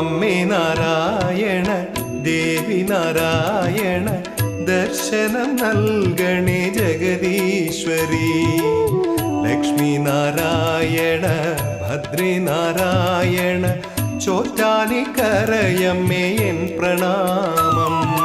അമ്മേ നാരായണ ദേവി നാരായണ ദർശനം നൽകണേ ജഗദീശ്വരി. ലക്ഷ്മി നാരായണ ഭദ്രേ നാരായണ ചോറ്റാനിക്കരയമ്മേ എൻ പ്രണാമം.